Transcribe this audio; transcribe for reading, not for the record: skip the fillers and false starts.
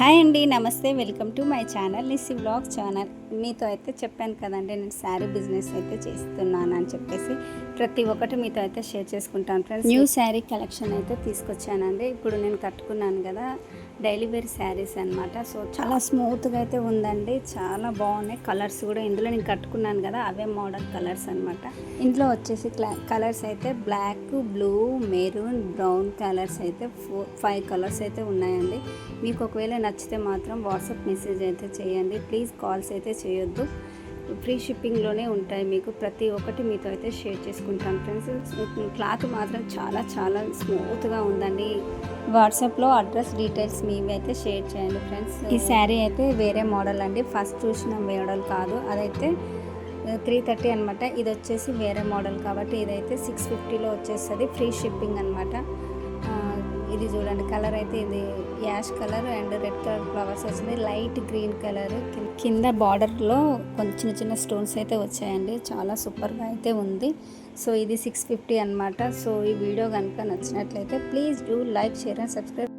Hi అండి, నమస్తే. Welcome to my channel Nissi vlogs channel. మీతో అయితే చెప్పాను కదండి, నేను శారీ బిజినెస్ అయితే చేస్తున్నాను అని చెప్పేసి ప్రతి ఒక్కటి మీతో అయితే షేర్ చేసుకుంటాను ఫ్రెండ్స్. న్యూ శారీ కలెక్షన్ అయితే తీసుకొచ్చానండి. ఇప్పుడు నేను కట్టుకున్నాను కదా, డైలీ వేర్ శారీస్ అనమాట. సో చాలా స్మూత్గా అయితే ఉందండి, చాలా బాగున్నాయి కలర్స్ కూడా. ఇందులో నేను కట్టుకున్నాను కదా, అవే మోడల్ కలర్స్ అనమాట. ఇందులో వచ్చేసి కలర్స్ అయితే black, blue, maroon, brown colours అయితే 5 కలర్స్ అయితే ఉన్నాయండి. మీకు ఒకవేళ నచ్చితే మాత్రం వాట్సాప్ మెసేజ్ అయితే చేయండి. ప్లీజ్ కాల్స్ అయితే చేయొద్దు. ఫ్రీ షిప్పింగ్లోనే ఉంటాయి. మీకు ప్రతి ఒక్కటి మీతో అయితే షేర్ చేసుకుంటాను ఫ్రెండ్స్. క్లాత్ మాత్రం చాలా చాలా స్మూత్గా ఉందండి. వాట్సాప్లో అడ్రస్ డీటెయిల్స్ మీవి అయితే షేర్ చేయండి ఫ్రెండ్స్. ఈ శారీ అయితే వేరే మోడల్ అండి, ఫస్ట్ చూసిన మోడల్ కాదు. అదైతే 330 అనమాట. ఇది వచ్చేసి వేరే మోడల్ కాబట్టి ఇదైతే 650లో వచ్చేస్తుంది. ఫ్రీ షిప్పింగ్ అనమాట. ఇది చూడండి, కలర్ అయితే ఇది ash colour and red colour flowers వచ్చింది. లైట్ గ్రీన్ కలర్ కింద బార్డర్లో కొంచెం చిన్న చిన్న స్టోన్స్ అయితే వచ్చాయండి. చాలా సూపర్గా అయితే ఉంది. సో ఇది 650 అనమాట. సో ఈ వీడియో కనుక నచ్చినట్లయితే please do like, share and subscribe.